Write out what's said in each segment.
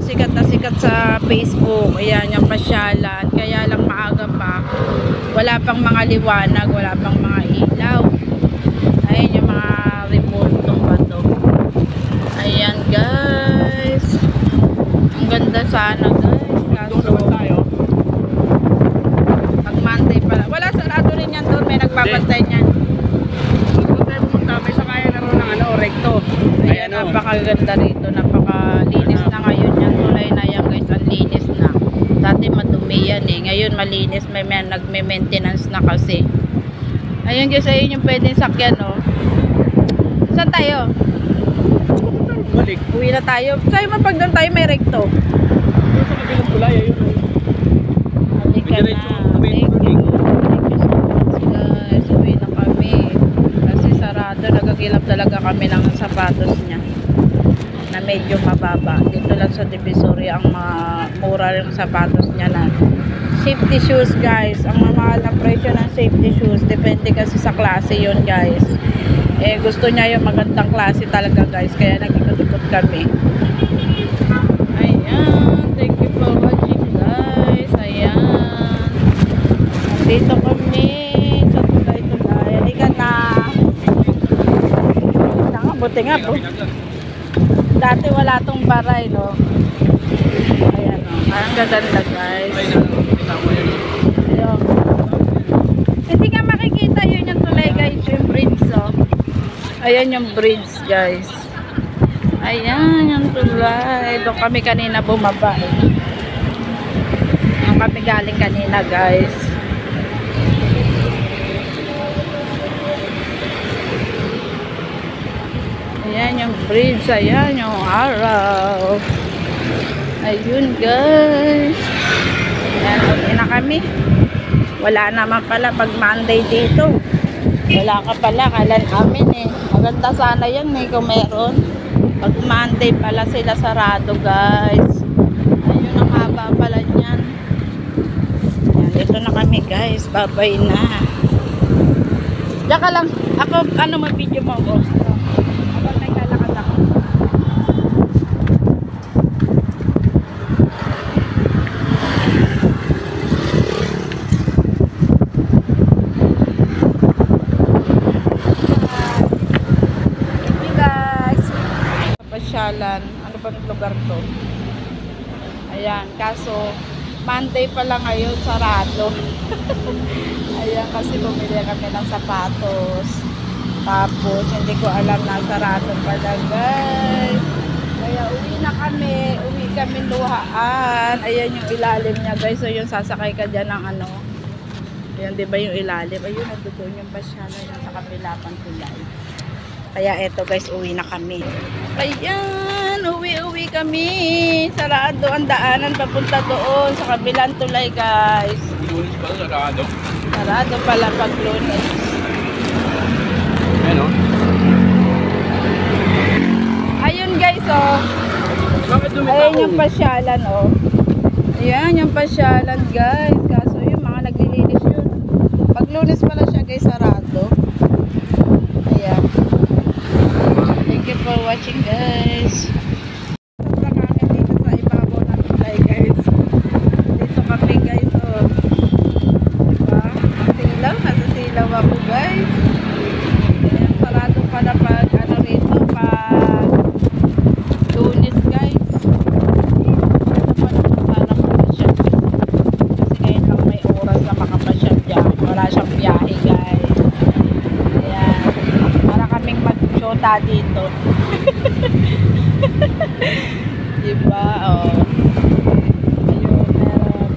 sikat na sikat sa Facebook. Ayan, yung pasyalan. Kaya lang maaga pa. Wala pang mga liwanag, wala pang mga ilaw. Ayan yung mga revoltong bato. Ayan guys. Ang ganda sana guys. Kaso, pag Monday pala. Wala, sarado rin yan doon. May nagbabantay niyan. May sakaya na rin ng ano, recto. Ayan, napakaganda rito. Napakalinis na ngayon yan. Tulay na yan guys. Ang linis na. Dati madumi yan eh. Ngayon malinis. May nagme-maintenance na kasi. Ayun guys, ayun yung pwedeng sakyan oh. Saan tayo? Balik. Uwi na tayo. Sa'yo man pag doon tayo may recto. Sa kabilang tulay, ayun. Halika na. Thank you. Thank you so much guys. Uwi na kami. Kasi sarado. Nagagilap talaga kami ng sapatos niya. Na medyo mababa. Dito lang sa Divisoria ang mura yung sapatos niya na safety shoes guys. Ang mamahal na presyo ng safety shoes. Depende kasi sa klase yun guys. Eh gusto niya yung magandang klase talaga guys. Kaya nag-ikot-ikot kami. Ayan. Thank you for watching guys. Ayan. Dito kami sa tulay-tulay. Halika na. Buti nga po. Dati wala tong baray no. Ayan o. Ang gaganda guys. Ayun. Hindi nga makikita yun yung tulay guys. Yung bridge oh. Ayan yung bridge guys. Ayan yung tulay. Doon kami kanina bumaba eh. Doon kami galing kanina guys. Ayan yung bridge. Ayan yung araw. Ayun guys. Ayan, uwi na kami. Wala naman pala pag Monday dito. Wala ka pala. Kailan amin eh. Maganda sana yan eh kung meron. Pag Monday pala sila sarado guys. Ayun ang haba pala niyan. Ayan, dito na kami guys. Bye-bye na. Diyan ka lang. Ako, ano mo video mo ko? Habang naglalakad ako. Pasyalan. Ano bang lugar to? Ayan, kaso Monday pa lang ngayon sarado. Ayan, kasi bumili kami ng sapatos. Tapos hindi ko alam na sarado pala guys. Kaya uwi na kami. Uwi kami luhaan. Ayan yung ilalim niya guys. So yung sasakay ka dyan ng ano. Ayan, di ba yung ilalim? Ayun, nandoon yung pasyalan yung sa kabilapang tulay. Kaya eto guys, uwi na kami. Ayan, uwi kami. Sarado ang daanan papunta doon sa kabilang tulay guys. Lunes pala, sarado. Sarado pala pag Lunes. Ano? Ayun guys oh. Bakit dumita Ayan yung pasyalan oh. Ayan yung pasyalan guys. Kaso yung mga naglilinis yun. Pag Lunes pala siya guys, sarado. Ayan. Thank you for watching guys. Sobrang hangin dito sa ibabaw ng tulay guys. Dito kami guys oh. Diba? Silaw, nasa silaw ako guys. Ayan, sarado pala pag ano rito, pag Lunes guys. Ito pala sana makapasya. Kasi ngayon lang may oras na makapasya dyan. Wala siyang biyahe guys. Ayan. Para kaming mag-shota dito. Diba? Oh. Ayun, meron.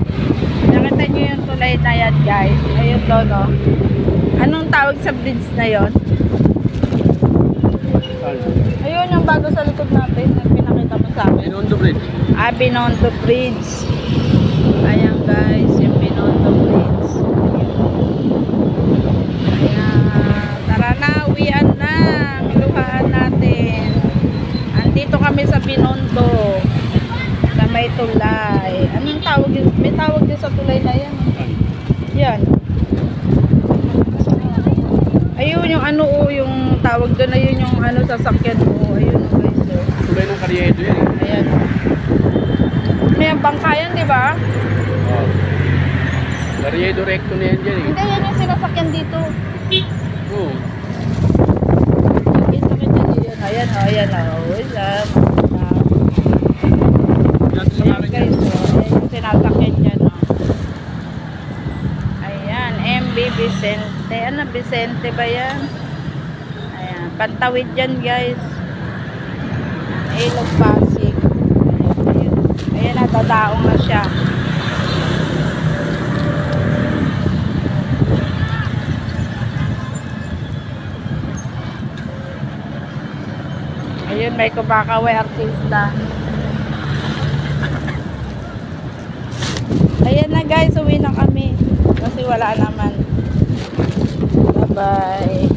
Nakita nyo yung tulay na yan guys. Ayun doon oh. Anong tawag sa bridge na yon? Ayun yung bago sa likod natin na pinakita mo sa akin. Binondo Bridge. Binondo Bridge. Ayan guys, yung Binondo Bridge. Ayan. Tara na, uwian na. Miluhaan natin. Andito kami sa Binondo. Sa may tulay. Anong tawag yun? May tawag din sa tulay na yan. Yan. Ayun yung ano o, yung tawag doon, ayun yung ano sasakyan mo. Ayun guys. Tulay ng Karyedo yan eh. Ayan. bangka yan, di ba? Oh. Laredo recto na yan dyan eh. Hindi, yan yung sinasakyan dito. Oo. Ito kita yun. Ayan o, ayan o. Wala. Yan sa Ayan kanan guys, yan. o. Ayan yung sinasakyan dyan o. Ayan, MB Vicente. Ano, Vicente ba yan? Ayan, pantawid dyan guys. Ilog Pasig. Ayan, ayan na, dadaong na siya. Ayun, may kumakaway artista. Ayan na guys, uwi na kami. Kasi wala naman. Bye-bye.